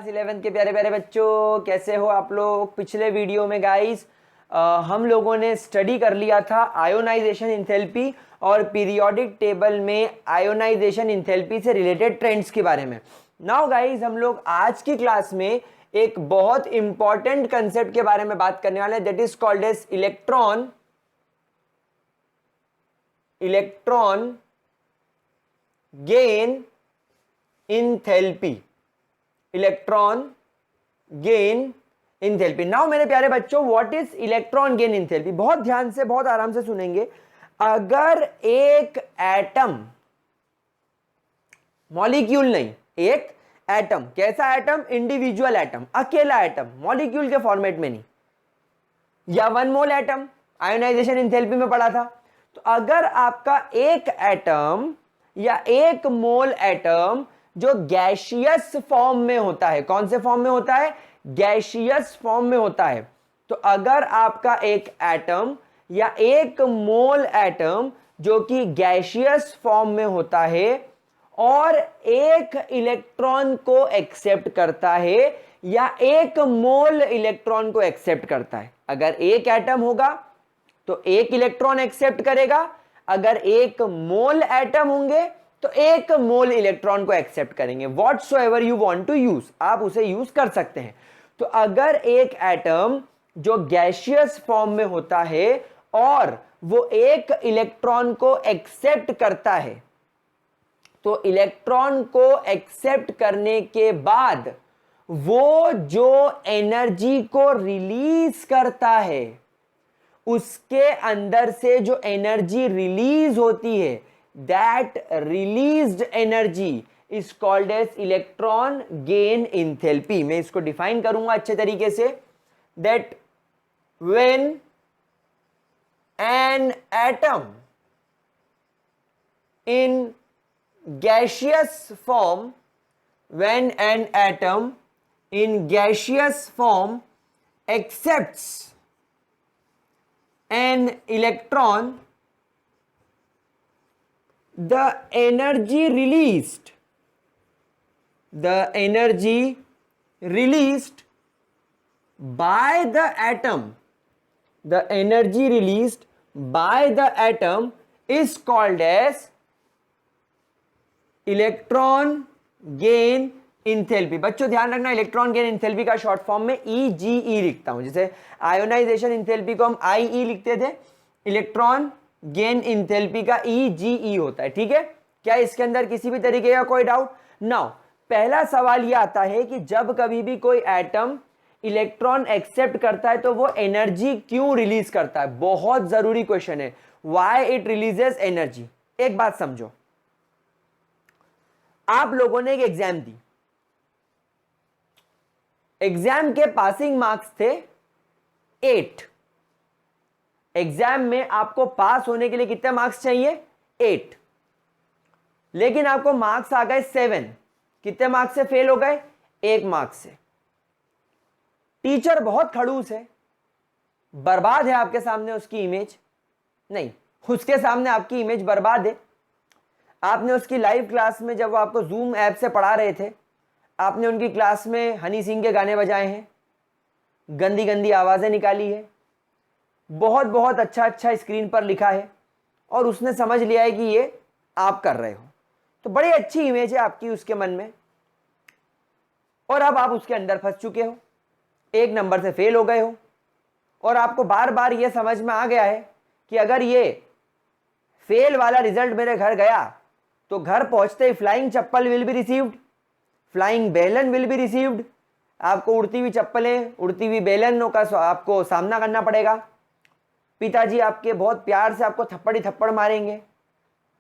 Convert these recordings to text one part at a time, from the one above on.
Class 11 के प्यारे प्यारे बच्चों, कैसे हो आप लोग। पिछले वीडियो में गाइस हम लोगों ने स्टडी कर लिया था आयोनाइजेशन इंथैल्पी और पीरियोडिक टेबल में आयोनाइजेशन इंथैल्पी से रिलेटेड ट्रेंड्स के बारे में। नाउ गाइस हम लोग आज की क्लास में एक बहुत इंपॉर्टेंट कंसेप्ट के बारे में बात करने वाले हैं, that is called as electron gain enthalpy. Electron gain enthalpy. Now मेरे प्यारे बच्चों, what is electron gain enthalpy? बहुत ध्यान से, बहुत आराम से सुनेंगे। अगर एक एटम, मॉलिक्यूल नहीं, एक एटम, कैसा एटम? इंडिविजुअल एटम, अकेला एटम, मॉलिक्यूल के फॉर्मेट में नहीं, या one mole atom, ionisation enthalpy में पढ़ा था। तो अगर आपका एक एटम या एक मोल एटम जो गैसियस फॉर्म में होता है, कौन से फॉर्म में होता है? गैसियस फॉर्म में होता है। तो अगर आपका एक एटम या एक मोल एटम जो कि गैसियस फॉर्म में होता है और एक इलेक्ट्रॉन को एक्सेप्ट करता है या एक मोल इलेक्ट्रॉन को एक्सेप्ट करता है, अगर एक एटम होगा तो एक इलेक्ट्रॉन एक्सेप्ट करेगा, अगर एक मोल एटम होंगे तो एक मोल इलेक्ट्रॉन को एक्सेप्ट करेंगे। Whatsoever you want to use, आप उसे यूज कर सकते हैं। तो अगर एक एटम जो गैसियस फॉर्म में होता है और वो एक इलेक्ट्रॉन को एक्सेप्ट करता है, तो इलेक्ट्रॉन को एक्सेप्ट करने के बाद वो जो एनर्जी को रिलीज करता है, उसके अंदर से जो एनर्जी रिलीज होती है, that released energy is called as electron gain enthalpy. मैं इसको डिफाइन करूंगा अच्छे तरीके से, that when an atom in gaseous form, when an atom in gaseous form accepts an electron, the energy released by the atom, the energy released by the atom is called as electron gain enthalpy. बच्चों ध्यान रखना, electron gain enthalpy का short form में EGE लिखता हूं। जैसे ionisation enthalpy को हम IE लिखते थे, इलेक्ट्रॉन गेन इंथैल्पी का EGE होता है। ठीक है, क्या इसके अंदर किसी भी तरीके का कोई डाउट? नाउ पहला सवाल यह आता है कि जब कभी भी कोई एटम इलेक्ट्रॉन एक्सेप्ट करता है तो वो एनर्जी क्यों रिलीज करता है? बहुत जरूरी क्वेश्चन है, व्हाई इट रिलीजेस एनर्जी। एक बात समझो, आप लोगों ने एक एग्जाम दी, एग्जाम के पासिंग मार्क्स थे 8। एग्जाम में आपको पास होने के लिए कितने मार्क्स चाहिए? 8। लेकिन आपको मार्क्स आ गए 7। कितने मार्क्स से फेल हो गए? 1 मार्क्स से। टीचर बहुत खड़ूस है, बर्बाद है आपके सामने उसकी इमेज, नहीं, उसके सामने आपकी इमेज बर्बाद है। आपने उसकी लाइव क्लास में, जब वो आपको जूम ऐप से पढ़ा रहे थे, आपने उनकी क्लास में हनी सिंह के गाने बजाए हैं, गंदी गंदी आवाज़ें निकाली है, बहुत बहुत अच्छा अच्छा स्क्रीन पर लिखा है, और उसने समझ लिया है कि ये आप कर रहे हो। तो बड़ी अच्छी इमेज है आपकी उसके मन में, और अब आप उसके अंदर फंस चुके हो, 1 नंबर से फेल हो गए हो, और आपको बार बार ये समझ में आ गया है कि अगर ये फेल वाला रिजल्ट मेरे घर गया तो घर पहुंचते ही flying chappal will be received, flying belan will be received. आपको उड़ती हुई चप्पलें, उड़ती हुई बेलनों का आपको सामना करना पड़ेगा। पिताजी आपके बहुत प्यार से आपको थप्पड़ ही थप्पड़ मारेंगे,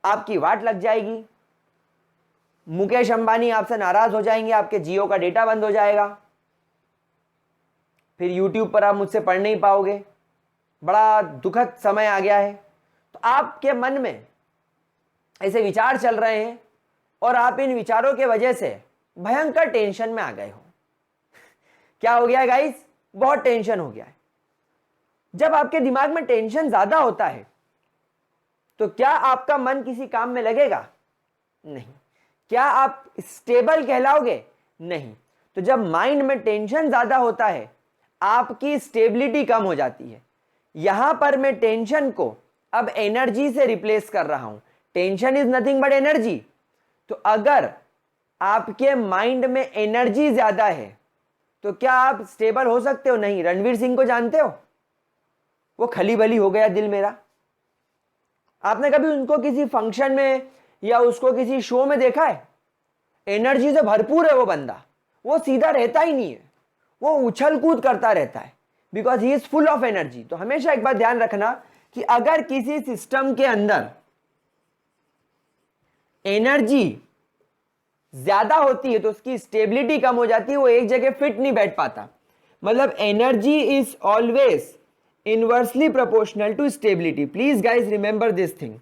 आपकी वाट लग जाएगी। मुकेश अंबानी आपसे नाराज हो जाएंगे, आपके जियो का डेटा बंद हो जाएगा, फिर यूट्यूब पर आप मुझसे पढ़ नहीं पाओगे। बड़ा दुखद समय आ गया है। तो आपके मन में ऐसे विचार चल रहे हैं और आप इन विचारों के वजह से भयंकर टेंशन में आ गए हो। क्या हो गया है गाइस? बहुत टेंशन हो गया है। जब आपके दिमाग में टेंशन ज्यादा होता है तो क्या आपका मन किसी काम में लगेगा? नहीं। क्या आप स्टेबल कहलाओगे? नहीं। तो जब माइंड में टेंशन ज्यादा होता है आपकी स्टेबिलिटी कम हो जाती है। यहां पर मैं टेंशन को अब एनर्जी से रिप्लेस कर रहा हूं। Tension is nothing but energy. तो अगर आपके माइंड में एनर्जी ज्यादा है तो क्या आप स्टेबल हो सकते हो? नहीं। रणवीर सिंह को जानते हो? वो खली बली हो गया दिल मेरा। आपने कभी उनको किसी फंक्शन में या उसको किसी शो में देखा है? एनर्जी से भरपूर है वो बंदा, वो सीधा रहता ही नहीं है, वो उछल कूद करता रहता है, because he is full of energy. तो हमेशा एक बात ध्यान रखना कि अगर किसी सिस्टम के अंदर एनर्जी ज्यादा होती है तो उसकी स्टेबिलिटी कम हो जाती है, वो एक जगह फिट नहीं बैठ पाता। मतलब energy is always inversely proportional to stability. Please guys remember this thing.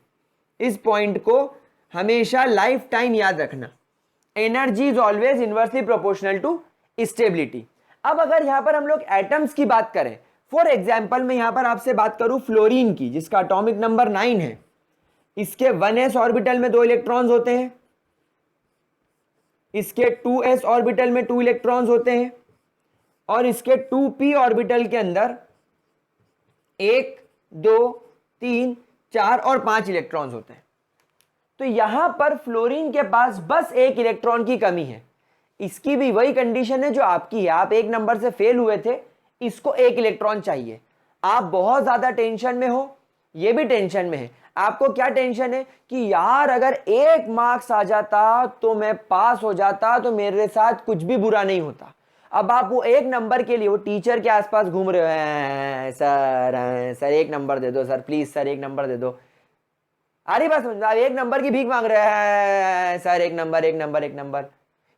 इस पॉइंट को हमेशा लाइफ टाइम याद रखना। Energy is always inversely proportional to stability. अब अगर यहां पर हम लोग एटम्स की बात करें, फॉर एग्जाम्पल मैं यहां पर आपसे बात करूं फ्लोरीन की, जिसका एटॉमिक नंबर 9 है। इसके 1s ऑर्बिटल में 2 इलेक्ट्रॉन्स होते हैं, इसके 2s ऑर्बिटल में 2 इलेक्ट्रॉन्स होते हैं, और इसके 2p ऑर्बिटल के अंदर 1 2 3 4 और 5 इलेक्ट्रॉन्स होते हैं। तो यहां पर फ्लोरीन के पास बस 1 इलेक्ट्रॉन की कमी है। इसकी भी वही कंडीशन है जो आपकी है। आप 1 नंबर से फेल हुए थे, इसको 1 इलेक्ट्रॉन चाहिए। आप बहुत ज्यादा टेंशन में हो, ये भी टेंशन में है। आपको क्या टेंशन है कि यार अगर 1 मार्क्स आ जाता तो मैं पास हो जाता, तो मेरे साथ कुछ भी बुरा नहीं होता। अब आप वो 1 नंबर के लिए वो टीचर के आसपास घूम रहे हो, सर 1 नंबर दे दो सर, प्लीज सर 1 नंबर दे दो। अरे बस 1 नंबर की भीख मांग रहे हैं सर, 1 नंबर 1 नंबर 1 नंबर।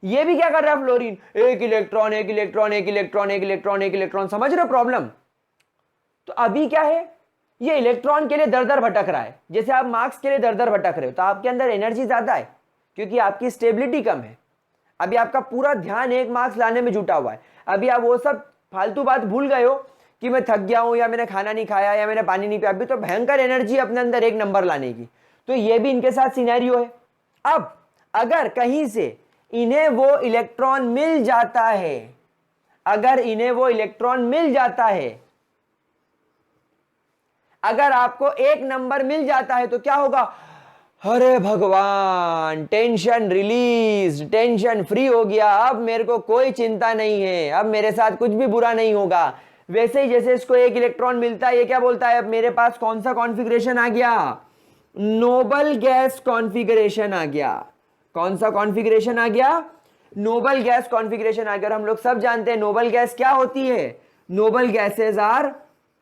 ये भी क्या कर रहा है fluorine? 1 electron 1 electron 1 electron 1 electron 1 electron. समझ रहे हो प्रॉब्लम? तो अभी क्या है, ये इलेक्ट्रॉन के लिए दर दर भटक रहा है। जैसे आप मार्क्स के लिए दर दर भटक रहे हो, तो आपके अंदर एनर्जी ज्यादा है क्योंकि आपकी स्टेबिलिटी कम है। अभी आपका पूरा ध्यान 1 मार्क्स लाने में जुटा हुआ है। अभी आप वो सब फालतू बात भूल गए हो कि मैं थक गया हूं, या मैंने खाना नहीं खाया, या मैंने पानी नहीं पिया। अभी तो भयंकर एनर्जी अपने अंदर 1 नंबर लाने की। तो ये भी इनके साथ सिनेरियो है। अब अगर कहीं से इन्हें वो इलेक्ट्रॉन मिल जाता है, अगर इन्हें वो इलेक्ट्रॉन मिल जाता है, अगर आपको 1 नंबर मिल जाता है, तो क्या होगा? अरे भगवान, टेंशन रिलीज, टेंशन फ्री हो गया, अब मेरे को कोई चिंता नहीं है, अब मेरे साथ कुछ भी बुरा नहीं होगा। वैसे ही जैसे इसको 1 इलेक्ट्रॉन मिलता है, ये क्या बोलता है? अब मेरे पास कौन सा कॉन्फ़िगरेशन आ गया? नोबल गैस कॉन्फ़िगरेशन आ गया। कौन सा कॉन्फ़िगरेशन आ गया? नोबल गैस कॉन्फ़िगरेशन आ गया। और हम लोग सब जानते हैं नोबल गैस क्या होती है। Noble gases are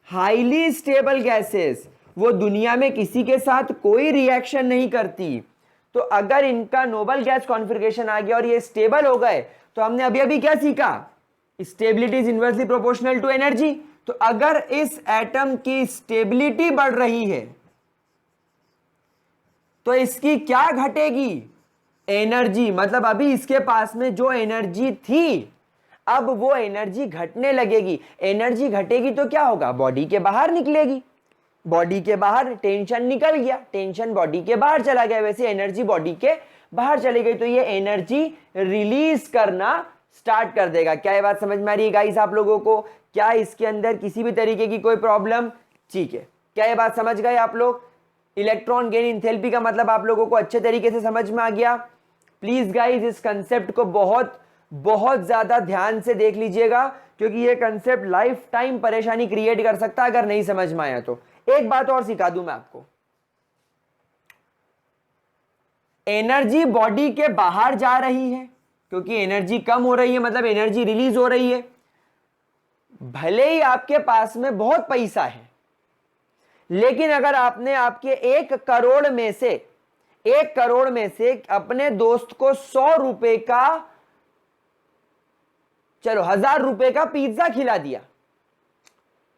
highly stable gases. वो दुनिया में किसी के साथ कोई रिएक्शन नहीं करती। तो अगर इनका नोबल गैस कॉन्फ़िगरेशन आ गया और ये स्टेबल हो गए, तो हमने अभी अभी क्या सीखा? Stability is inversely proportional to energy. तो अगर इस एटम की स्टेबिलिटी बढ़ रही है तो इसकी क्या घटेगी? एनर्जी। मतलब अभी इसके पास में जो एनर्जी थी, अब वो एनर्जी घटने लगेगी। एनर्जी घटेगी तो क्या होगा? बॉडी के बाहर निकलेगी। बॉडी के बाहर टेंशन निकल गया, टेंशन बॉडी के बाहर चला गया, वैसे एनर्जी बॉडी के बाहर चली गई, तो ये एनर्जी रिलीज करना स्टार्ट कर देगा। क्या ये बात समझ में आ रही है गाइस आप लोगों को? क्या इसके अंदर किसी भी तरीके की कोई प्रॉब्लम? ठीक है, क्या ये बात समझ गए आप लोग? इलेक्ट्रॉन गेन इंथैल्पी का मतलब आप लोगों को अच्छे तरीके से समझ में आ गया? प्लीज गाइस इस कंसेप्ट को बहुत बहुत ज्यादा ध्यान से देख लीजिएगा, क्योंकि ये कंसेप्ट लाइफ टाइम परेशानी क्रिएट कर सकता है अगर नहीं समझ में आया तो। एक बात और सिखा दूं मैं आपको, एनर्जी बॉडी के बाहर जा रही है क्योंकि एनर्जी कम हो रही है, मतलब एनर्जी रिलीज हो रही है। भले ही आपके पास में बहुत पैसा है, लेकिन अगर आपने आपके 1 करोड़ में से 1 करोड़ में से अपने दोस्त को 100 रुपए का, चलो 1000 रुपए का पिज्जा खिला दिया,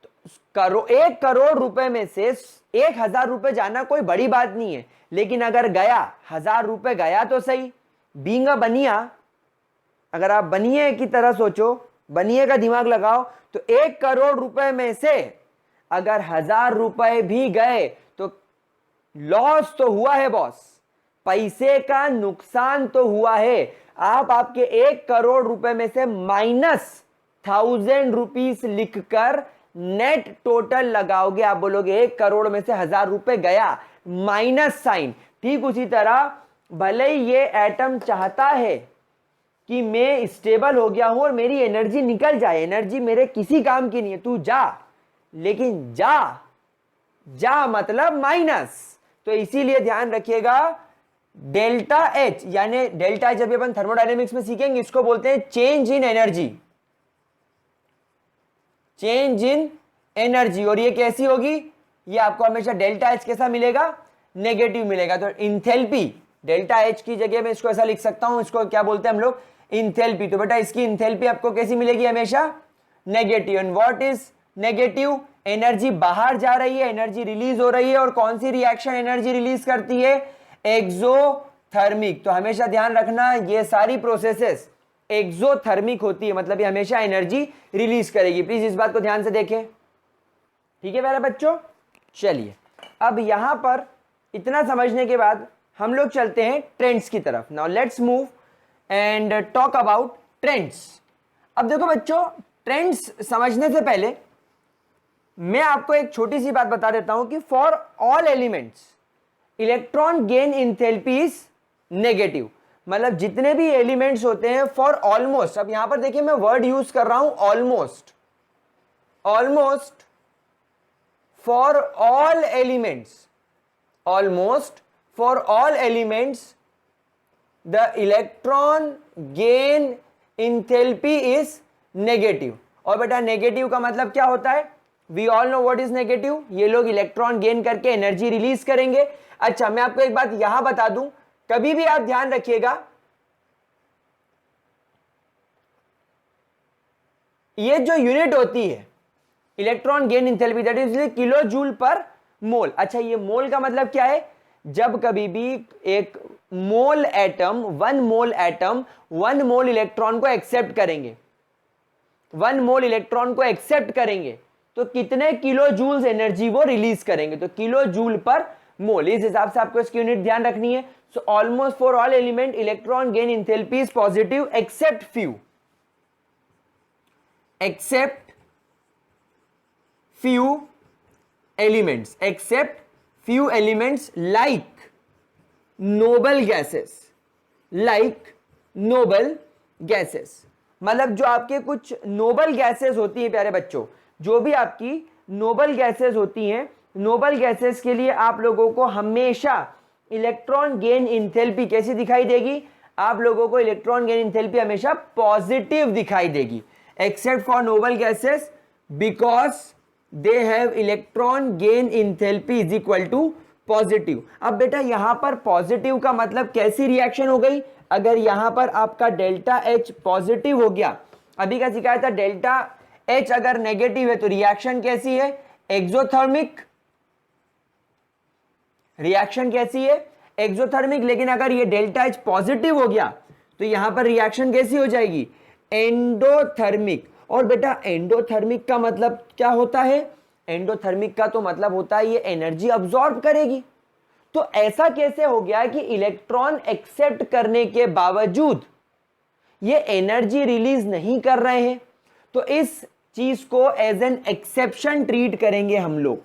तो 1 करोड़ रुपए में से 1000 रुपए जाना कोई बड़ी बात नहीं है। लेकिन अगर गया 1000 रुपए गया तो सही, बीइंग अ बनिया, अगर आप बनिए की तरह सोचो, बनिए का दिमाग लगाओ, तो 1 करोड़ रुपए में से अगर 1000 रुपए भी गए तो लॉस तो हुआ है बॉस, पैसे का नुकसान तो हुआ है। आप आपके 1 करोड़ रुपए में से -1000 रुपीस लिखकर नेट टोटल लगाओगे। आप बोलोगे 1 करोड़ में से 1000 रुपए गया, माइनस साइन। ठीक उसी तरह भले ही ये एटम चाहता है कि मैं स्टेबल हो गया हूं और मेरी एनर्जी निकल जाए, एनर्जी मेरे किसी काम की नहीं है, तू जा, लेकिन जा मतलब माइनस। तो इसीलिए ध्यान रखिएगा, डेल्टा एच, यानी डेल्टा एच जब अपन थर्मोडायनेमिक्स में सीखेंगे, इसको बोलते हैं change in energy, change in energy. और ये कैसी होगी, ये आपको हमेशा डेल्टा एच कैसा मिलेगा, नेगेटिव मिलेगा। तो इंथैल्पी, डेल्टा एच की जगह में इसको ऐसा लिख सकता हूं, इसको क्या बोलते हैं हम लोग, इंथैल्पी। तो बेटा इसकी इंथैल्पी आपको कैसी मिलेगी, हमेशा negative. And what is negative, energy बाहर जा रही है, एनर्जी रिलीज हो रही है। और कौन सी रिएक्शन एनर्जी रिलीज करती है, एक्सोथर्मिक। तो हमेशा ध्यान रखना, ये सारी प्रोसेसेस एक्सोथर्मिक होती है, मतलब ये हमेशा एनर्जी रिलीज करेगी। प्लीज इस बात को ध्यान से देखें, ठीक है मेरे बच्चों। चलिए अब यहां पर इतना समझने के बाद हम लोग चलते हैं ट्रेंड्स की तरफ। Now let's move and talk about trends. अब देखो बच्चों, ट्रेंड्स समझने से पहले मैं आपको एक छोटी सी बात बता देता हूं कि for all elements electron gain enthalpy is negative. मतलब जितने भी एलिमेंट्स होते हैं, फॉर ऑलमोस्ट, अब यहां पर देखिए मैं वर्ड यूज कर रहा हूं almost, almost for all elements, almost for all elements the electron gain enthalpy is negative. और बेटा नेगेटिव का मतलब क्या होता है, we all know what is negative, ये लोग इलेक्ट्रॉन गेन करके एनर्जी रिलीज करेंगे। अच्छा मैं आपको एक बात यहां बता दूं, कभी भी आप ध्यान रखिएगा, ये जो यूनिट होती है electron gain enthalpy, that is kilo joule per mole. अच्छा ये मोल का मतलब क्या है, जब कभी भी एक मोल एटम, 1 मोल एटम 1 मोल इलेक्ट्रॉन को एक्सेप्ट करेंगे, 1 मोल इलेक्ट्रॉन को एक्सेप्ट करेंगे, तो कितने किलो जूल्स एनर्जी वो रिलीज करेंगे, तो किलो जूल पर मोल। इस हिसाब से आपको इसकी यूनिट ध्यान रखनी है। So almost for all element electron gain enthalpy is positive except few, except few elements, except few elements like noble gases, like noble gases. मतलब जो आपके कुछ नोबल गैसेस होती हैं प्यारे बच्चों, जो भी आपकी नोबल गैसेस होती हैं, नोबल गैसेस के लिए आप लोगों को हमेशा इलेक्ट्रॉन गेन इंथैल्पी कैसी दिखाई देगी, आप लोगों को इलेक्ट्रॉन गेन इंथैल्पी हमेशा पॉजिटिव दिखाई देगी, except for noble gases because they have electron gain enthalpy is equal to positive. अब बेटा यहां पर पॉजिटिव का मतलब कैसी रिएक्शन हो गई, अगर यहां पर आपका डेल्टा एच पॉजिटिव हो गया, अभी का सिखाया था डेल्टा एच अगर नेगेटिव है तो रिएक्शन कैसी है, एक्सोथर्मिक, रिएक्शन कैसी है, एक्सोथर्मिक। लेकिन अगर ये डेल्टा एच पॉजिटिव हो गया तो यहां पर रिएक्शन कैसी हो जाएगी, एंडोथर्मिक। और बेटा एंडोथर्मिक का मतलब क्या होता है, एंडोथर्मिक का तो मतलब होता है ये एनर्जी अब्सॉर्ब करेगी। तो ऐसा कैसे हो गया कि इलेक्ट्रॉन एक्सेप्ट करने के बावजूद ये एनर्जी रिलीज नहीं कर रहे हैं। तो इस चीज को एज एन एक्सेप्शन ट्रीट करेंगे हम लोग,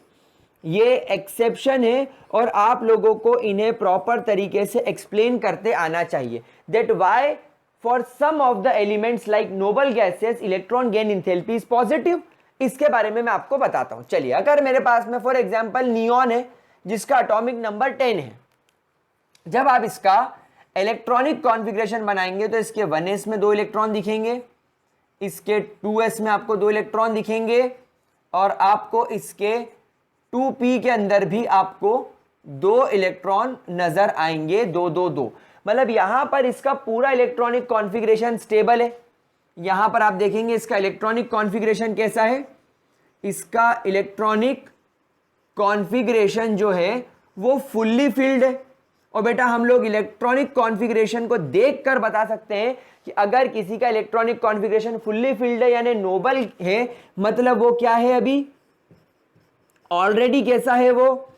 ये एक्सेप्शन है और आप लोगों को इन्हें प्रॉपर तरीके से एक्सप्लेन करते आना चाहिए। That why for some of the elements like noble gases electron gain enthalpy is positive. इसके बारे में मैं आपको बताता हूं। चलिए अगर मेरे पास में फॉर एग्जांपल नियॉन है जिसका एटॉमिक नंबर 10 है, जब आप इसका इलेक्ट्रॉनिक कॉन्फ़िगरेशन बनाएंगे तो इसके 1s में 2 इलेक्ट्रॉन दिखेंगे, इसके 2s में आपको 2 इलेक्ट्रॉन दिखेंगे और आपको इसके 2p के अंदर भी आपको 2 इलेक्ट्रॉन नजर आएंगे, 2 2 2। मतलब यहां पर इसका पूरा इलेक्ट्रॉनिक कॉन्फ़िगरेशन स्टेबल है। यहां पर आप देखेंगे इसका इलेक्ट्रॉनिक कॉन्फ़िगरेशन कैसा है, इसका इलेक्ट्रॉनिक कॉन्फ़िगरेशन जो है वो फुल्ली फिल्ड है। और बेटा हम लोग इलेक्ट्रॉनिक कॉन्फ़िगरेशन को देखकर बता सकते हैं कि अगर किसी का इलेक्ट्रॉनिक कॉन्फ़िगरेशन फुल्ली फिल्ड है यानी नोबल है, मतलब वो क्या है, अभी ऑलरेडी कैसा है, वो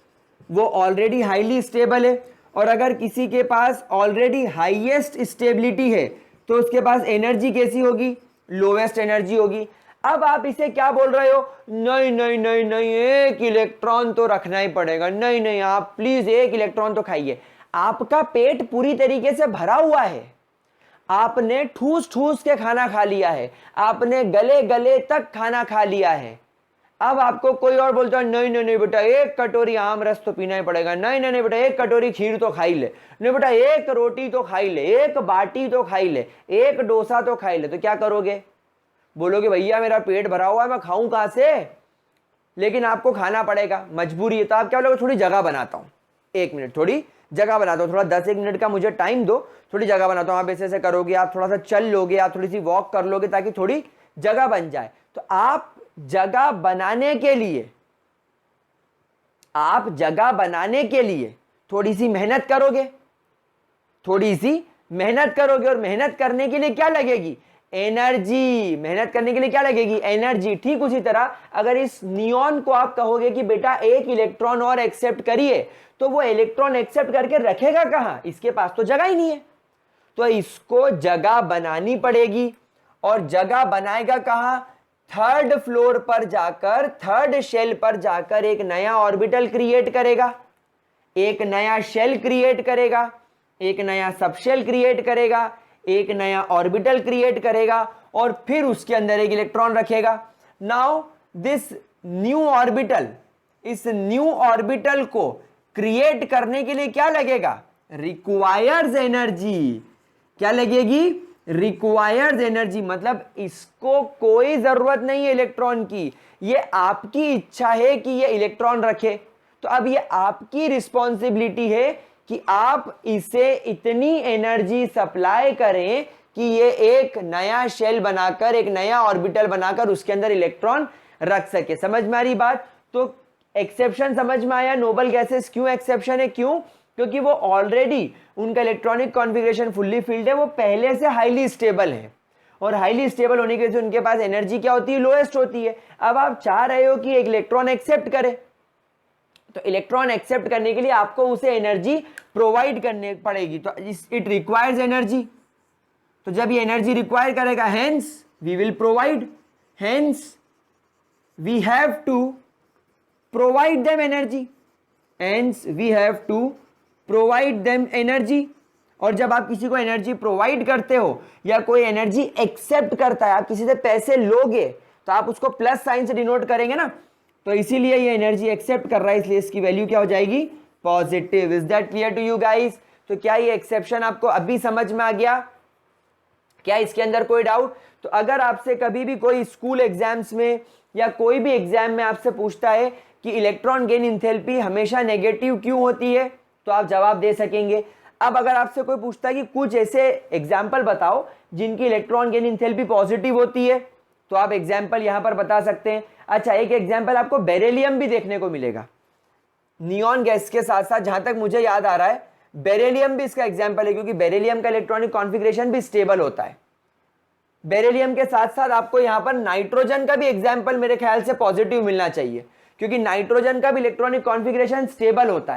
ऑलरेडी हाईली स्टेबल है। और अगर किसी के पास ऑलरेडी हाईएस्ट स्टेबिलिटी है तो उसके पास एनर्जी कैसी होगी, लोवेस्ट एनर्जी होगी। अब आप इसे क्या बोल रहे हो, नहीं नहीं नहीं नहीं, एक इलेक्ट्रॉन तो रखना ही पड़ेगा, नहीं नहीं आप प्लीज एक इलेक्ट्रॉन तो खाइए। आपका पेट पूरी तरीके से भरा हुआ है, आपने ठूस ठूस के खाना खा लिया है, आपने गले गले तक खाना खा लिया है। अब आपको कोई और बोलता है नहीं नहीं नहीं बेटा एक कटोरी आम रस तो पीना ही पड़ेगा, नहीं नहीं नहीं बेटा एक कटोरी खीर तो खाई ले, नहीं बेटा एक रोटी तो खाई ले, एक बाटी तो खाई ले, एक डोसा तो खाई ले। तो क्या करोगे, बोलोगे भैया मेरा पेट भरा हुआ है मैं खाऊं कहां से, लेकिन आपको खाना पड़ेगा, मजबूरी है। तो आप क्या बोलोगे, थोड़ी जगह बनाता हूं, 1 मिनट थोड़ी जगह बनाता हूं, थोड़ा 10-1 मिनट का मुझे टाइम दो, थोड़ी जगह बनाता हूं। आप ऐसे करोगे, आप थोड़ा सा चल लोगे, आप थोड़ी सी वॉक कर लोगे ताकि थोड़ी जगह बन जाए। तो आप जगह बनाने के लिए, आप जगह बनाने के लिए थोड़ी सी मेहनत करोगे, थोड़ी सी मेहनत करोगे, और मेहनत करने के लिए क्या लगेगी, एनर्जी। मेहनत करने के लिए क्या लगेगी, एनर्जी। ठीक उसी तरह अगर इस नियॉन को आप कहोगे कि बेटा एक इलेक्ट्रॉन और एक्सेप्ट करिए, तो वो इलेक्ट्रॉन एक्सेप्ट करके रखेगा कहां, इसके पास तो जगह ही नहीं है। तो इसको जगह बनानी पड़ेगी, और जगह बनाएगा कहां, 3rd फ्लोर पर जाकर, 3rd शेल पर जाकर एक नया ऑर्बिटल क्रिएट करेगा, एक नया शेल क्रिएट करेगा, एक नया सबशेल क्रिएट करेगा, एक नया ऑर्बिटल क्रिएट करेगा, और फिर उसके अंदर एक इलेक्ट्रॉन रखेगा। नाउ दिस न्यू ऑर्बिटल, इस न्यू ऑर्बिटल को क्रिएट करने के लिए क्या लगेगा, रिक्वायर्स एनर्जी। क्या लगेगी, रिक्वायर्स एनर्जी। मतलब इसको कोई जरूरत नहीं है इलेक्ट्रॉन की, ये आपकी इच्छा है कि ये इलेक्ट्रॉन रखे। तो अब ये आपकी रिस्पॉन्सिबिलिटी है कि आप इसे इतनी एनर्जी सप्लाई करें कि ये एक नया शेल बनाकर, एक नया ऑर्बिटल बनाकर उसके अंदर इलेक्ट्रॉन रख सके। समझ में आ रही बात। तो एक्सेप्शन समझ में आया, नोबल गैसेस क्यों एक्सेप्शन है, क्यों, क्योंकि वो ऑलरेडी उनका इलेक्ट्रॉनिक कॉन्फ़िगरेशन फुल्ली फिल्ड है, वो पहले से हाईली स्टेबल है, और हाईली स्टेबल होने की वजह से उनके पास एनर्जी क्या होती है, लोएस्ट होती है। अब आप चाह रहे हो कि एक इलेक्ट्रॉन एक्सेप्ट करे, तो इलेक्ट्रॉन एक्सेप्ट करने के लिए आपको उसे एनर्जी प्रोवाइड करनी पड़ेगी, तो इट रिक्वायर्स एनर्जी। तो जब ये एनर्जी रिक्वायर करेगा, hence we will provide, hence we have to provide them energy, hence we have to provide them energy. और जब आप किसी को एनर्जी प्रोवाइड करते हो या कोई एनर्जी एक्सेप्ट करता है, आप किसी से पैसे लोगे तो आप उसको प्लस साइन से डिनोट करेंगे ना, तो इसीलिए ये एनर्जी एक्सेप्ट कर रहा है, इसलिए इसकी वैल्यू क्या हो जाएगी, positive. Is that clear to you guys. तो क्या ये एक्सेप्शन आपको अभी समझ में आ गया, क्या इसके अंदर कोई डाउट। तो अगर आपसे कभी भी कोई स्कूल एग्जाम्स में या कोई भी एग्जाम में आपसे पूछता है कि इलेक्ट्रॉन गेन इंथैल्पी हमेशा नेगेटिव क्यों होती है, तो आप जवाब दे सकेंगे। अब अगर आपसे कोई पूछता है कि कुछ ऐसे एग्जाम्पल बताओ जिनकी इलेक्ट्रॉन गेन इंथैल्पी पॉजिटिव होती है, तो आप एग्जाम्पल यहां पर बता सकते हैं। अच्छा, एक एग्जाम्पल आपको बेरिलियम भी देखने को मिलेगा, नियॉन गैस के साथ साथ, जहां तक मुझे याद आ रहा है बेरिलियम भी इसका एग्जाम्पल है, क्योंकि बेरिलियम का इलेक्ट्रॉनिक कॉन्फ़िगरेशन भी स्टेबल होता है। बेरिलियम के साथ साथ आपको यहां पर नाइट्रोजन का भी एग्जाम्पल मेरे ख्याल से पॉजिटिव मिलना चाहिए, क्योंकि नाइट्रोजन का भी इलेक्ट्रॉनिक कॉन्फ़िगरेशन स्टेबल होता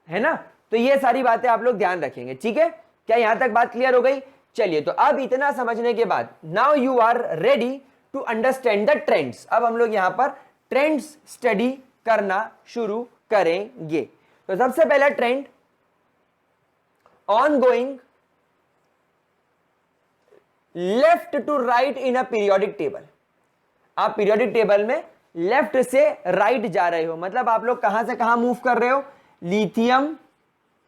है ना। तो ये सारी बातें आप लोग ध्यान रखेंगे, ठीक है। क्या यहां तक बात क्लियर हो गई। चलिए, तो अब इतना समझने के बाद now you are ready to understand the trends. अब हम लोग यहां पर ट्रेंड्स स्टडी करना शुरू करेंगे। तो सबसे पहला trend, ongoing left to right in a periodic table. आप पीरियोडिक टेबल में लेफ्ट से राइट जा रहे हो, मतलब आप लोग कहां से कहां मूव कर रहे हो, lithium,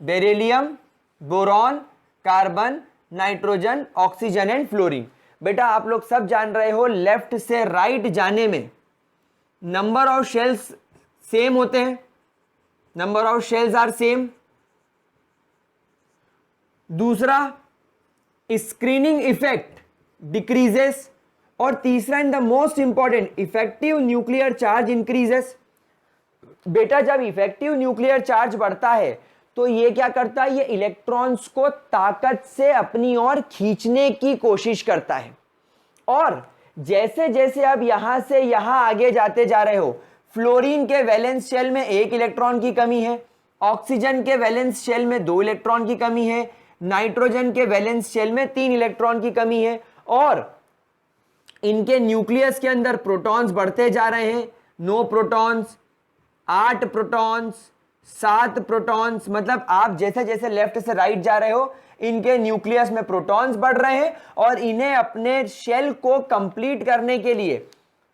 beryllium, boron, carbon, nitrogen, oxygen and fluorine. बेटा आप लोग सब जान रहे हो लेफ्ट से राइट जाने में नंबर ऑफ शेल्स सेम होते हैं, number of shells are same. दूसरा, स्क्रीनिंग इफेक्ट डिक्रीजेस, और तीसरा and the most important, effective nuclear charge increases. बेटा जब इफेक्टिव न्यूक्लियर चार्ज बढ़ता है तो ये क्या करता है, ये इलेक्ट्रॉन्स को ताकत से अपनी ओर खींचने की कोशिश करता है। और जैसे जैसे अब यहां से यहां आगे जाते जा रहे हो, फ्लोरीन के वैलेंस शेल में 1 इलेक्ट्रॉन की कमी है, ऑक्सीजन के वैलेंस शेल में 2 इलेक्ट्रॉन की कमी है, नाइट्रोजन के वैलेंस शेल में 3 इलेक्ट्रॉन की कमी है और इनके न्यूक्लियस के अंदर प्रोटॉन्स बढ़ते जा रहे हैं, 9 प्रोटॉन्स, 8 प्रोटॉन्स, 7 प्रोटॉन्स, मतलब आप जैसे जैसे लेफ्ट से राइट जा रहे हो इनके न्यूक्लियस में प्रोटॉन्स बढ़ रहे हैं और इन्हें अपने शेल को कंप्लीट करने के लिए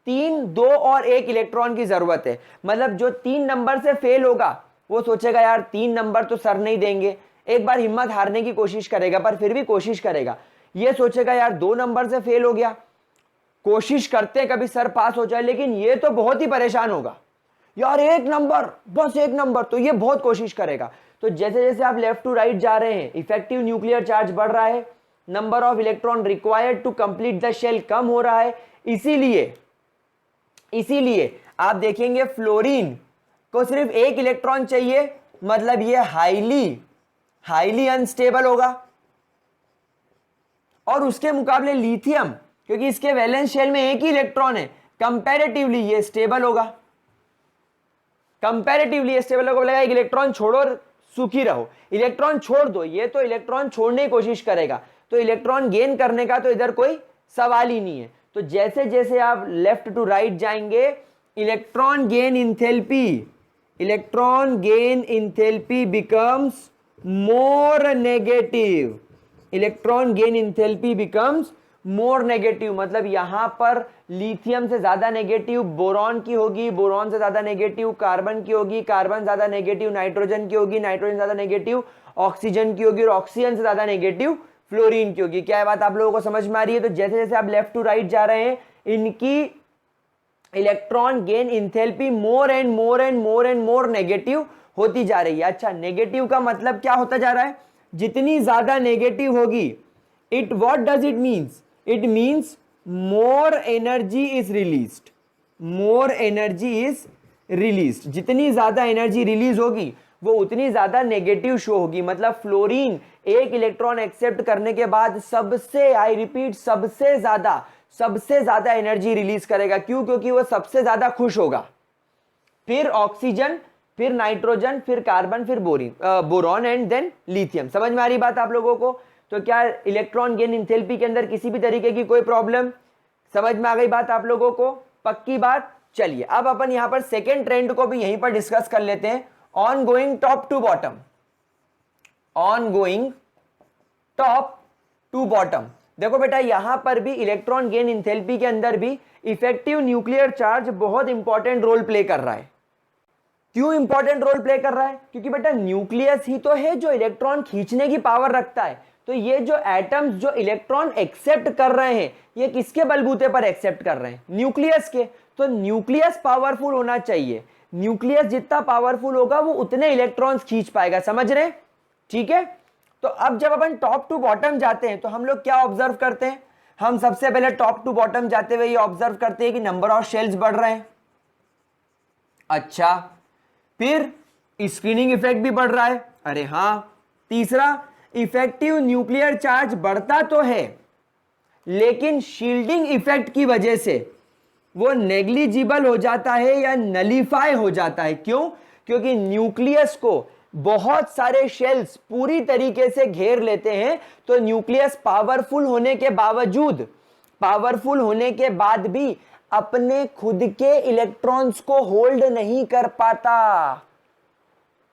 3, 2 और 1 इलेक्ट्रॉन की जरूरत है। मतलब जो 3 नंबर से फेल होगा वो सोचेगा यार 3 नंबर तो सर नहीं देंगे, एक बार हिम्मत हारने की कोशिश करेगा पर फिर भी कोशिश करेगा। ये सोचेगा यार 2 नंबर से फेल हो गया, कोशिश करते कभी सर पास हो जाए, लेकिन ये तो बहुत ही परेशान होगा यार 1 नंबर, बस 1 नंबर, तो ये बहुत कोशिश करेगा। तो जैसे जैसे आप लेफ्ट टू राइट जा रहे हैं इफेक्टिव न्यूक्लियर चार्ज बढ़ रहा है, number of electron required to complete the shell कम हो रहा है। इसीलिए आप देखेंगे फ्लोरीन को सिर्फ 1 इलेक्ट्रॉन चाहिए, मतलब ये हाईली अनस्टेबल होगा। और उसके मुकाबले लिथियम, क्योंकि इसके वैलेंस शेल में 1 ही इलेक्ट्रॉन है, कंपैरेटिवली ये स्टेबल होगा। बोलेगा 1 इलेक्ट्रॉन छोड़ो, सुखी रहो, इलेक्ट्रॉन छोड़ दो, ये तो इलेक्ट्रॉन छोड़ने की कोशिश करेगा, तो इलेक्ट्रॉन गेन करने का तो इधर कोई सवाल ही नहीं है। तो जैसे जैसे आप लेफ्ट टू राइट जाएंगे electron gain enthalpy becomes more negative. मतलब यहां पर लिथियम से ज्यादा नेगेटिव बोरॉन की होगी, बोरॉन से ज्यादा नेगेटिव कार्बन की होगी, कार्बन ज्यादा नेगेटिव नाइट्रोजन की होगी, नाइट्रोजन ज्यादा नेगेटिव ऑक्सीजन की होगी और ऑक्सीजन से ज्यादा नेगेटिव फ्लोरीन की होगी। क्या है बात आप लोगों को समझ में आ रही है? तो जैसे जैसे आप लेफ्ट टू राइट जा रहे हैं इनकी electron gain enthalpy more and more negative होती जा रही है। अच्छा, नेगेटिव का मतलब क्या होता जा रहा है? जितनी ज्यादा नेगेटिव होगी, what does it means? It means more energy is released. जितनी ज्यादा एनर्जी रिलीज होगी वो उतनी ज्यादा नेगेटिव शो होगी। मतलब फ्लोरीन 1 इलेक्ट्रॉन एक्सेप्ट करने के बाद सबसे ज्यादा एनर्जी रिलीज करेगा। क्यों? क्योंकि वो सबसे ज्यादा खुश होगा। फिर ऑक्सीजन, फिर नाइट्रोजन, फिर कार्बन, फिर बोरॉन एंड देन लिथियम। समझ में आ रही बात आप लोगों को? तो क्या इलेक्ट्रॉन गेन इंथैल्पी के अंदर किसी भी तरीके की कोई प्रॉब्लम? समझ में आ गई बात आप लोगों को? पक्की बात। चलिए अब अपन यहां पर सेकेंड ट्रेंड को भी यहीं पर डिस्कस कर लेते हैं। Ongoing top to bottom. देखो बेटा, यहां पर भी इलेक्ट्रॉन गेन इंथैल्पी के अंदर भी इफेक्टिव न्यूक्लियर चार्ज बहुत इंपॉर्टेंट रोल प्ले कर रहा है। क्यों इंपॉर्टेंट रोल प्ले कर रहा है? क्योंकि बेटा न्यूक्लियस ही तो है जो इलेक्ट्रॉन खींचने की पावर रखता है। तो ये जो एटम्स जो इलेक्ट्रॉन एक्सेप्ट कर रहे हैं, ये किसके बलबूते पर एक्सेप्ट कर रहे हैं? न्यूक्लियस के। तो न्यूक्लियस पावरफुल होना चाहिए। न्यूक्लियस जितना पावरफुल होगा वो उतने इलेक्ट्रॉन्स खींच पाएगा। समझ रहे? ठीक है। तो अब जब अपन टॉप टू बॉटम जाते हैं तो हम लोग क्या ऑब्जर्व करते हैं? हम सबसे पहले टॉप टू बॉटम जाते हुए ये ऑब्जर्व करते हैं कि नंबर ऑफ शेल्स बढ़ रहे हैं। अच्छा, फिर स्क्रीनिंग इफेक्ट भी बढ़ रहा है। अरे हां। तीसरा, इफेक्टिव न्यूक्लियर चार्ज बढ़ता तो है लेकिन शील्डिंग इफेक्ट की वजह से वो नेग्लिजिबल हो जाता है या नलीफाई हो जाता है। क्यों? क्योंकि न्यूक्लियस को बहुत सारे शेल्स पूरी तरीके से घेर लेते हैं। तो न्यूक्लियस पावरफुल होने के बाद भी अपने खुद के इलेक्ट्रॉन्स को होल्ड नहीं कर पाता,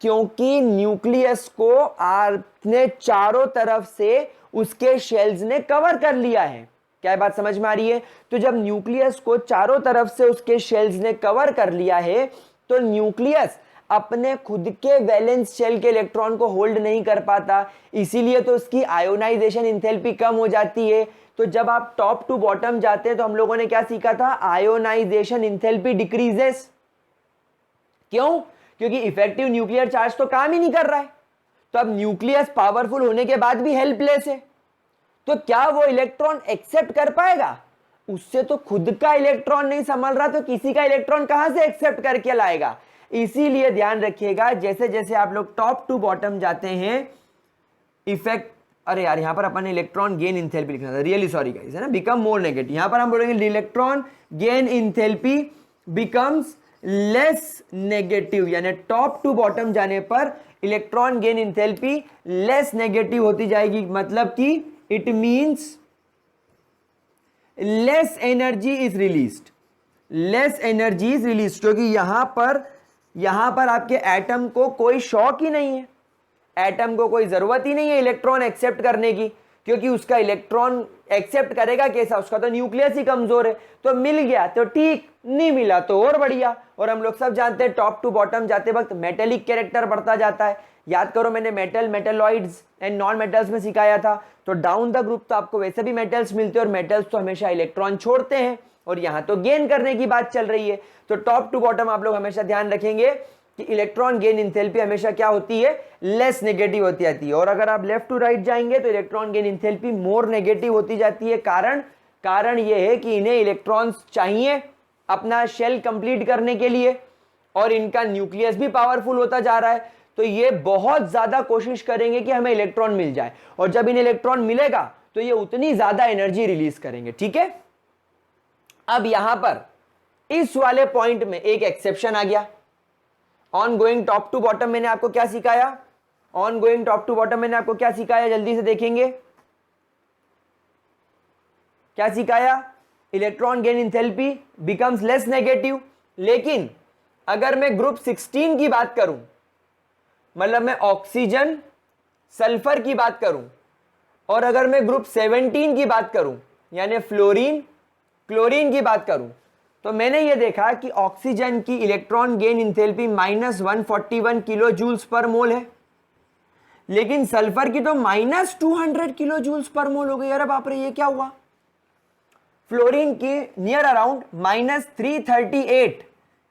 क्योंकि न्यूक्लियस को आपने चारों तरफ से उसके शेल्स ने कवर कर लिया है। क्या बात समझ में आ रही है? तो जब न्यूक्लियस को चारों तरफ से उसके शेल्स ने कवर कर लिया है तो न्यूक्लियस अपने खुद के वैलेंस शेल के इलेक्ट्रॉन को होल्ड नहीं कर पाता, इसीलिए तो उसकी आयोनाइजेशन इंथैल्पी कम हो जाती है। तो जब आप टॉप टू बॉटम जाते हैं तो हम लोगों ने क्या सीखा था? Ionisation enthalpy decreases. क्यों? क्योंकि इफेक्टिव न्यूक्लियर चार्ज तो काम ही नहीं कर रहा है। तो अब न्यूक्लियस पावरफुल होने के बाद भी हेल्पलेस है। तो क्या वो इलेक्ट्रॉन एक्सेप्ट कर पाएगा? उससे तो खुद का इलेक्ट्रॉन नहीं संभल रहा, तो किसी का इलेक्ट्रॉन कहां से एक्सेप्ट करके लाएगा? इसीलिए ध्यान रखिएगा, जैसे जैसे आप लोग टॉप टू बॉटम जाते हैं इफेक्ट, अरे यार यहां पर अपन इलेक्ट्रॉन गेन इंथैल्पी लिखना था, रियली सॉरी गाइस, है ना, बिकम मोर नेगेटिव। यहां पर हम बोलेंगे electron gain enthalpy becomes less negative, यानी टॉप टू बॉटम जाने पर electron gain enthalpy less negative होती जाएगी, मतलब कि it means less energy is released, less energy is release, क्योंकि यहां पर आपके एटम को कोई शॉक ही नहीं है, एटम को कोई जरूरत ही नहीं है इलेक्ट्रॉन एक्सेप्ट करने की, क्योंकि उसका इलेक्ट्रॉन एक्सेप्ट करेगा कैसा, उसका तो न्यूक्लियस ही कमजोर है। तो मिल गया तो ठीक, नहीं मिला तो और बढ़िया। और हम लोग सब जानते हैं टॉप टू बॉटम जाते वक्त मेटेलिक कैरेक्टर बढ़ता जाता है। याद करो मैंने metal, metalloids and non metals में सिखाया था। तो डाउन द ग्रुप तो आपको वैसे भी मेटल्स मिलते हैं, और मेटल्स तो हमेशा इलेक्ट्रॉन छोड़ते हैं, और यहां तो गेन करने की बात चल रही है। तो टॉप टू बॉटम आप लोग हमेशा ध्यान रखेंगे कि इलेक्ट्रॉन गेन इंथैल्पी हमेशा क्या होती है, लेस नेगेटिव होती जाती है। और अगर आप लेफ्ट टू राइट जाएंगे तो electron gain enthalpy more negative होती जाती है। कारण यह है कि इन्हें इलेक्ट्रॉन्स चाहिए अपना शेल कंप्लीट करने के लिए, और इनका न्यूक्लियस भी पावरफुल होता जा रहा है। तो ये बहुत ज्यादा कोशिश करेंगे कि हमें इलेक्ट्रॉन मिल जाए, और जब इन्हें इलेक्ट्रॉन मिलेगा तो ये उतनी ज्यादा एनर्जी रिलीज करेंगे। ठीक है, अब यहां पर इस वाले पॉइंट में एक एक्सेप्शन आ गया। On going top to bottom मैंने आपको क्या सिखाया, on going top to bottom मैंने आपको क्या सिखाया, जल्दी से देखेंगे क्या सिखाया, electron gain enthalpy becomes less negative. लेकिन अगर मैं ग्रुप 16 की बात करूं, मतलब मैं ऑक्सीजन सल्फर की बात करूं, और अगर मैं ग्रुप 17 की बात करूं यानी फ्लोरीन क्लोरीन की बात करूं, तो मैंने यह देखा कि ऑक्सीजन की electron gain enthalpy -141 kilo joules per mole है, लेकिन सल्फर की तो -200 किलो जूल्स पर मोल हो गई। अरे बाप रे, ये क्या हुआ। फ्लोरीन की near around -338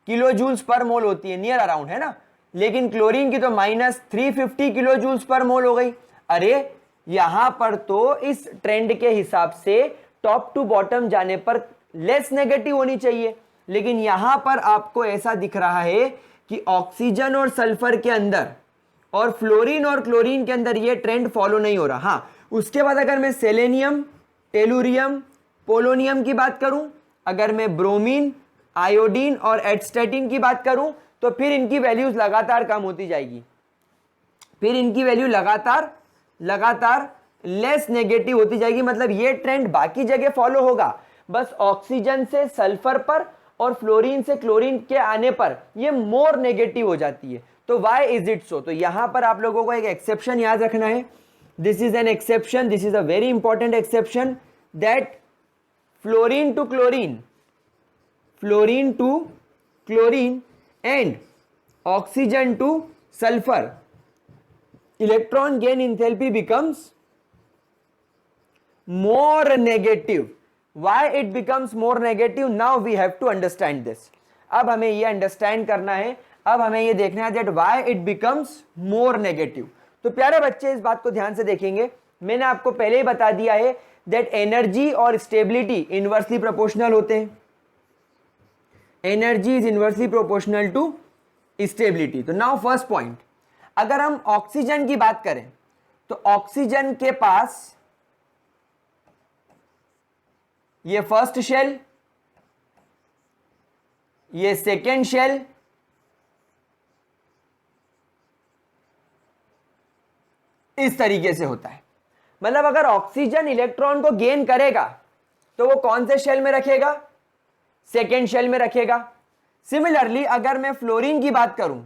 kilo joules per मोल होती है, नियर अराउंड है ना, लेकिन क्लोरीन की तो -350 किलो जूल्स पर मोल हो गई। अरे यहां पर तो इस ट्रेंड के हिसाब से टॉप टू बॉटम जाने पर लेस नेगेटिव होनी चाहिए, लेकिन यहां पर आपको ऐसा दिख रहा है कि ऑक्सीजन और सल्फर के अंदर और फ्लोरीन और क्लोरीन के अंदर ये ट्रेंड फॉलो नहीं हो रहा। हाँ, उसके बाद अगर मैं सेलेनियम, टेलुरियम, पोलोनियम की बात करूं, अगर मैं ब्रोमीन, आयोडीन और एटस्टेटिन की बात करूं, तो फिर इनकी वैल्यूज लगातार कम होती जाएगी, फिर इनकी वैल्यू लगातार लेस नेगेटिव होती जाएगी। मतलब ये ट्रेंड बाकी जगह फॉलो होगा, बस ऑक्सीजन से सल्फर पर और फ्लोरीन से क्लोरीन के आने पर ये मोर नेगेटिव हो जाती है। तो व्हाई इज इट सो, तो यहां पर आप लोगों को एक एक्सेप्शन याद रखना है। This is an exception, this is a very important exception, that fluorine to chlorine and oxygen to sulphur electron gain enthalpy becomes more negative. Why it becomes more negative? Now we have to understand this. अब हमें ये understand करना है, अब हमें ये देखना है that why it becomes more negative. तो प्यारे बच्चे इस बात को ध्यान से देखेंगे, मैंने आपको पहले ही बता दिया है that एनर्जी और स्टेबिलिटी इनवर्सली प्रोपोर्शनल होते हैं, energy is inversely proportional to stability. तो नाउ फर्स्ट पॉइंट, अगर हम ऑक्सीजन की बात करें तो ऑक्सीजन के पास ये फर्स्ट शेल, ये सेकेंड शेल, इस तरीके से होता है। मतलब अगर ऑक्सीजन इलेक्ट्रॉन को गेन करेगा तो वो कौन से शेल में रखेगा, सेकेंड शेल में रखेगा। सिमिलरली अगर मैं फ्लोरीन की बात करूं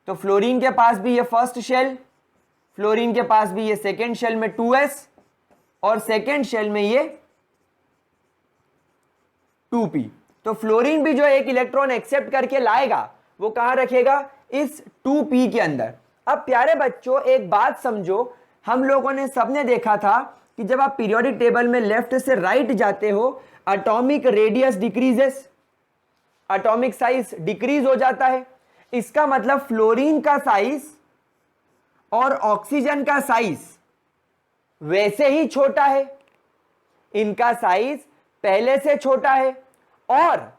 तो फ्लोरीन के पास भी ये फर्स्ट शेल, फ्लोरीन के पास भी ये सेकेंड शेल में 2s, और सेकेंड शेल में ये 2p। तो फ्लोरीन भी जो एक इलेक्ट्रॉन एक्सेप्ट करके लाएगा वो कहां रखेगा, इस 2p के अंदर। अब प्यारे बच्चों एक बात समझो, हम लोगों ने सबने देखा था कि जब आप पीरियोडिक टेबल में लेफ्ट से राइट जाते हो, atomic radius decreases, atomic size decrease हो जाता है। इसका मतलब फ्लोरीन का साइज और ऑक्सीजन का साइज वैसे ही छोटा है, इनका साइज पहले से छोटा है, और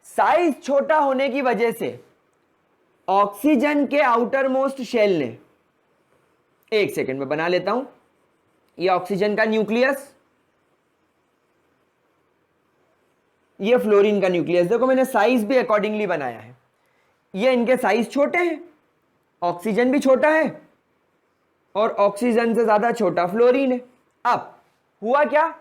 साइज छोटा होने की वजह से ऑक्सीजन के आउटर मोस्ट शेल ने, एक सेकेंड में बना लेता हूं, ये ऑक्सीजन का न्यूक्लियस, ये फ्लोरीन का न्यूक्लियस। देखो मैंने साइज भी अकॉर्डिंगली बनाया है, ये इनके साइज छोटे हैं, ऑक्सीजन भी छोटा है और ऑक्सीजन से ज्यादा छोटा फ्लोरीन है। अब हुआ क्या,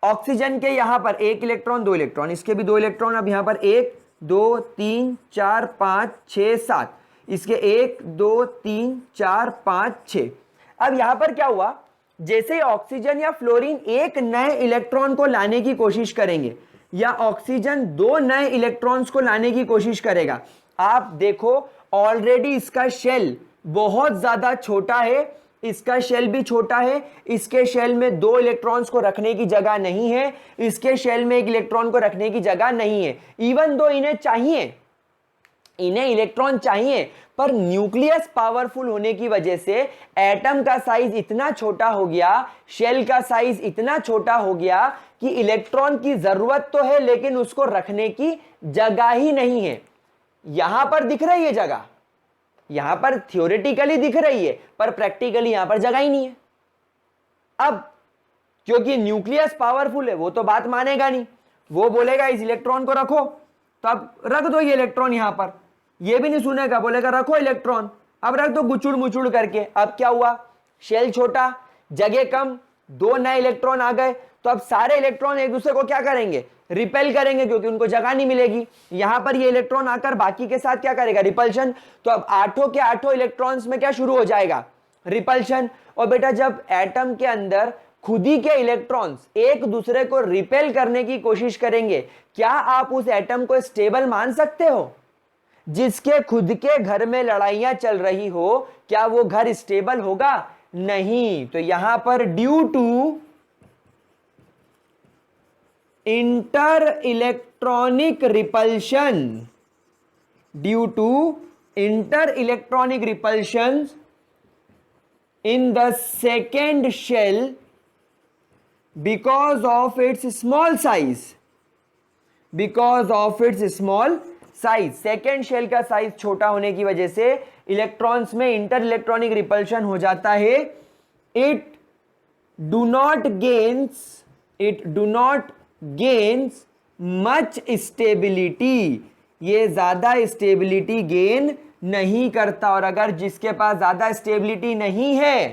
ऑक्सीजन के यहां पर 1 इलेक्ट्रॉन 2 इलेक्ट्रॉन, इसके भी 2 इलेक्ट्रॉन, अब यहां पर 1 2 3 4 5 6 7, इसके 1 2 3 4 5 6। अब यहां पर क्या हुआ, जैसे ही ऑक्सीजन या फ्लोरीन एक नए इलेक्ट्रॉन को लाने की कोशिश करेंगे या ऑक्सीजन 2 नए इलेक्ट्रॉन्स को लाने की कोशिश करेगा, आप देखो ऑलरेडी इसका शेल बहुत ज्यादा छोटा है, इसका शेल भी छोटा है, इसके शेल में 2 इलेक्ट्रॉन्स को रखने की जगह नहीं है, इसके शेल में 1 इलेक्ट्रॉन को रखने की जगह नहीं है। इवन दो इन्हें चाहिए, इन्हें इलेक्ट्रॉन चाहिए, पर न्यूक्लियस पावरफुल होने की वजह से एटम का साइज इतना छोटा हो गया, शेल का साइज इतना छोटा हो गया कि इलेक्ट्रॉन की जरूरत तो है लेकिन उसको रखने की जगह ही नहीं है। यहां पर दिख रही है जगह, यहां पर थियोरेटिकली दिख रही है पर प्रैक्टिकली यहां पर जगह ही नहीं है। अब क्योंकि न्यूक्लियस पावरफुल है वो तो बात मानेगा नहीं, वो बोलेगा इस इलेक्ट्रॉन को रखो, तो अब रख दो ये इलेक्ट्रॉन यहां पर, ये भी नहीं सुनेगा, बोलेगा रखो इलेक्ट्रॉन, अब रख दो गुचुड़ मुचुड़ करके। अब क्या हुआ, शेल छोटा, जगह कम, 2 नए इलेक्ट्रॉन आ गए, तो अब सारे इलेक्ट्रॉन एक दूसरे को क्या करेंगे, रिपेल करेंगे, क्योंकि उनको जगह नहीं मिलेगी। यहां पर ये इलेक्ट्रॉन आकर बाकी के साथ क्या करेगा, रिपल्शन। तो अब 8 के 8 इलेक्ट्रॉन्स में क्या शुरू हो जाएगा, रिपल्शन। और बेटा जब एटम के अंदर खुद ही के इलेक्ट्रॉन्स एक दूसरे को रिपेल करने की कोशिश करेंगे, क्या आप उस एटम को स्टेबल मान सकते हो? जिसके खुद के घर में लड़ाइयां चल रही हो, क्या वो घर स्टेबल होगा? नहीं। तो यहां पर due to inter electronic repulsion, due to inter electronic repulsion in the second shell because of its small size, because of its small size, second shell का साइज छोटा होने की वजह से इलेक्ट्रॉन्स में इंटर इलेक्ट्रॉनिक रिपल्शन हो जाता है। It do not gains much stability, ये ज्यादा स्टेबिलिटी गेन नहीं करता। और अगर जिसके पास ज्यादा स्टेबिलिटी नहीं है,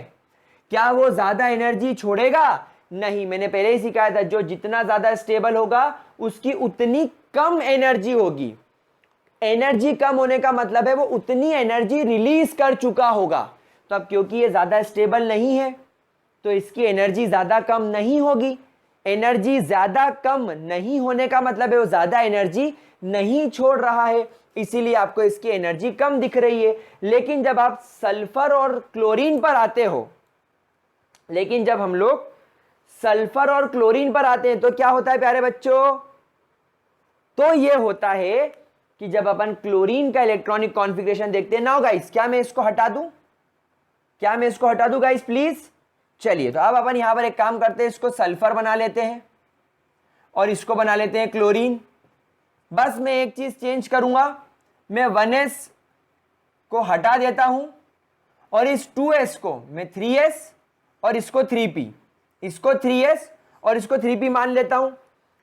क्या वो ज्यादा एनर्जी छोड़ेगा? नहीं। मैंने पहले ही सिखाया था, जो जितना ज्यादा स्टेबल होगा उसकी उतनी कम एनर्जी होगी। एनर्जी कम होने का मतलब है वो उतनी एनर्जी रिलीज कर चुका होगा। तो अब क्योंकि ये ज्यादा स्टेबल नहीं है तो इसकी एनर्जी ज्यादा कम नहीं होगी। एनर्जी ज्यादा कम नहीं होने का मतलब है वो ज्यादा एनर्जी नहीं छोड़ रहा है, इसीलिए आपको इसकी एनर्जी कम दिख रही है। लेकिन जब आप सल्फर और क्लोरीन पर आते हो, लेकिन जब हम लोग सल्फर और क्लोरीन पर आते हैं तो क्या होता है प्यारे बच्चों? तो ये होता है कि जब अपन क्लोरीन का इलेक्ट्रॉनिक कॉन्फ़िगरेशन देखते हैं ना गाइस, क्या मैं इसको हटा दूं? क्या मैं इसको हटा दूं गाइस प्लीज? चलिए, तो अब अपन यहां पर एक काम करते हैं, इसको सल्फर बना लेते हैं और इसको बना लेते हैं क्लोरीन। बस मैं एक चीज चेंज करूंगा, मैं 1s को हटा देता हूं और इस 2s को मैं 3s और इसको 3p, इसको 3s और इसको 3p मान लेता हूं।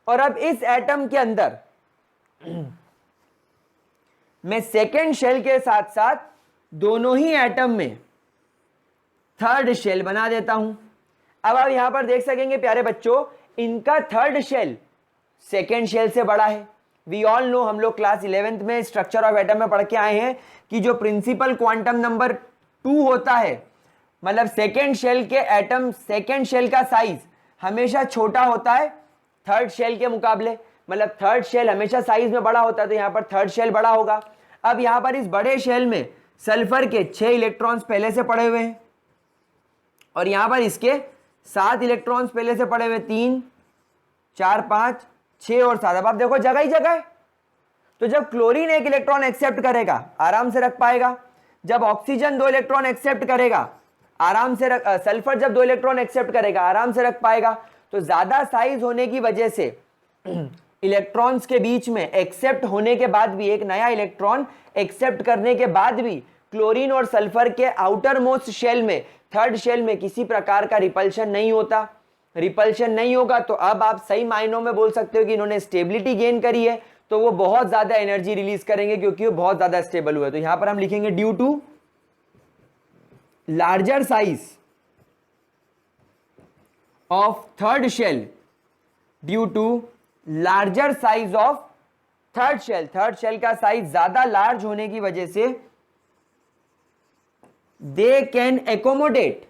और अब इस एटम के अंदर मैं सेकेंड शेल के साथ साथ दोनों ही एटम में थर्ड शेल बना देता हूं। अब आप यहां पर देख सकेंगे प्यारे बच्चों, इनका थर्ड शेल सेकेंड शेल से बड़ा है। वी ऑल नो, हम लोग क्लास 11th में स्ट्रक्चर ऑफ एटम में पढ़ के आए हैं कि जो प्रिंसिपल क्वांटम नंबर 2 होता है, मतलब सेकेंड शेल के एटम, सेकेंड शेल का साइज हमेशा छोटा होता है थर्ड शेल के मुकाबले, मतलब थर्ड शेल हमेशा साइज में बड़ा होता है, तो यहां पर थर्ड शेल बड़ा होगा। अब यहां पर इस बड़े शेल में सल्फर के 6 इलेक्ट्रॉन्स पहले से पड़े हुए हैं और यहां पर इसके 7 इलेक्ट्रॉन्स पहले से पड़े हुए, 3 4 5 6 और 7। अब आप देखो जगह ही जगह है। तो जब क्लोरीन 1 इलेक्ट्रॉन एक्सेप्ट करेगा आराम से रख पाएगा, जब ऑक्सीजन 2 इलेक्ट्रॉन एक्सेप्ट करेगा आराम से रख, सल्फर जब 2 इलेक्ट्रॉन एक्सेप्ट करेगा आराम से रख पाएगा। तो ज्यादा साइज होने की वजह से इलेक्ट्रॉन्स के बीच में एक्सेप्ट होने के बाद भी, एक नया इलेक्ट्रॉन एक्सेप्ट करने के बाद भी क्लोरीन और सल्फर के आउटर मोस्ट शेल में, थर्ड शेल में किसी प्रकार का रिपल्शन नहीं होता। रिपल्शन नहीं होगा तो अब आप सही मायनों में बोल सकते हो कि इन्होंने स्टेबिलिटी गेन करी है, तो वो बहुत ज्यादा एनर्जी रिलीज करेंगे क्योंकि वो बहुत ज्यादा स्टेबल हुआ है। तो यहां पर हम लिखेंगे due to larger size of third shell due to larger size of third shell का साइज ज्यादा लार्ज होने की वजह से they can accommodate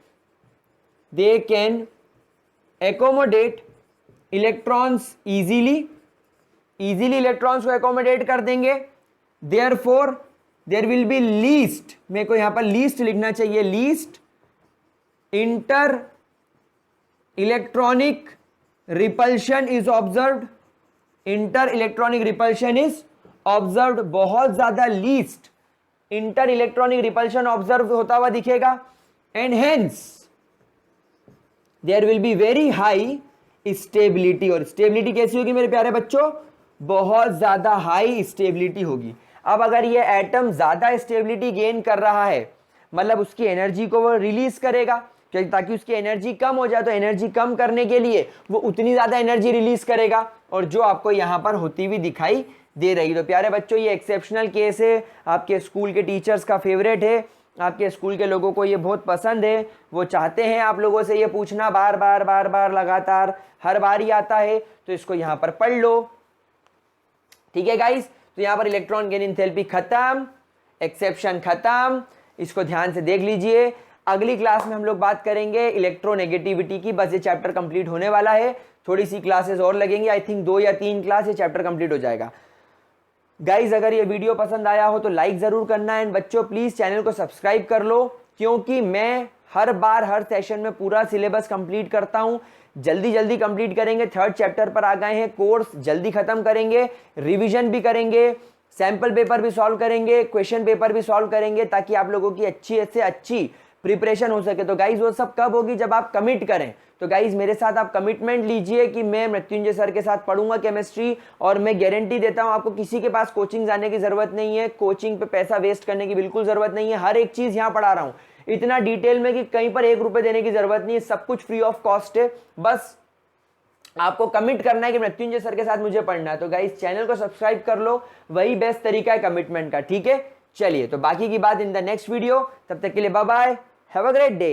electrons easily electrons को एकोमोडेट कर देंगे, therefore there will be least, मेरे को यहां पर लीस्ट लिखना चाहिए, least inter electronic repulsion is observed, inter electronic repulsion is observed, बहुत ज्यादा least inter electronic repulsion observe होता हुआ दिखेगा, and hence there will be very high stability, और स्टेबिलिटी कैसी होगी मेरे प्यारे बच्चों, बहुत ज्यादा हाई स्टेबिलिटी होगी। अब अगर ये एटम ज्यादा स्टेबिलिटी गेन कर रहा है, मतलब उसकी एनर्जी को वो रिलीज करेगा, ताकि उसकी एनर्जी कम हो जाए, तो एनर्जी कम करने के लिए वो उतनी ज्यादा एनर्जी रिलीज करेगा, और जो आपको यहां पर होती हुई दिखाई दे रही। तो प्यारे बच्चों ये एक्सेप्शनल केस है, आपके स्कूल के टीचर्स का फेवरेट है, आपके स्कूल के लोगों को ये बहुत पसंद है, वो चाहते हैं आप लोगों से ये पूछना बार बार लगातार, हर बार ही आता है, तो इसको यहां पर पढ़ लो। ठीक है गाइस, तो यहां पर इलेक्ट्रॉन गेन एंथैल्पी खत्म, एक्सेप्शन खत्म, इसको ध्यान से देख लीजिए। अगली क्लास में हम लोग बात करेंगे इलेक्ट्रोनेगेटिविटी की, बस ये चैप्टर कंप्लीट होने वाला है, थोड़ी सी क्लासेस और लगेंगी, आई थिंक 2 या 3 क्लास ये चैप्टर कंप्लीट हो जाएगा। गाइज अगर ये वीडियो पसंद आया हो तो लाइक जरूर करना है, बच्चों प्लीज चैनल को सब्सक्राइब कर लो, क्योंकि मैं हर बार हर सेशन में पूरा सिलेबस कंप्लीट करता हूं, जल्दी कंप्लीट करेंगे, 3rd चैप्टर पर आ गए हैं, कोर्स जल्दी खत्म करेंगे, रिवीजन भी करेंगे, सैंपल पेपर भी सॉल्व करेंगे, क्वेश्चन पेपर भी सॉल्व करेंगे, ताकि आप लोगों की अच्छी से अच्छी प्रिपरेशन हो सके। तो गाइज वो सब कब होगी, जब आप कमिट करें। तो गाइज मेरे साथ आप कमिटमेंट लीजिए कि मैं मृत्युंजय सर के साथ पढ़ूंगा केमिस्ट्री, और मैं गारंटी देता हूं आपको किसी के पास कोचिंग जाने की जरूरत नहीं है, कोचिंग पे पैसा वेस्ट करने की बिल्कुल जरूरत नहीं है, हर एक चीज यहां पढ़ा रहा हूं इतना डिटेल में कि कहीं पर 1 रुपए देने की जरूरत नहीं है, सब कुछ फ्री ऑफ कॉस्ट है, बस आपको कमिट करना है कि मृत्युंजय सर के साथ मुझे पढ़ना है। तो गाइज चैनल को सब्सक्राइब कर लो, वही बेस्ट तरीका है कमिटमेंट का। ठीक है, चलिए तो बाकी की बात इन द नेक्स्ट वीडियो, तब तक के लिए bye bye, have a great day.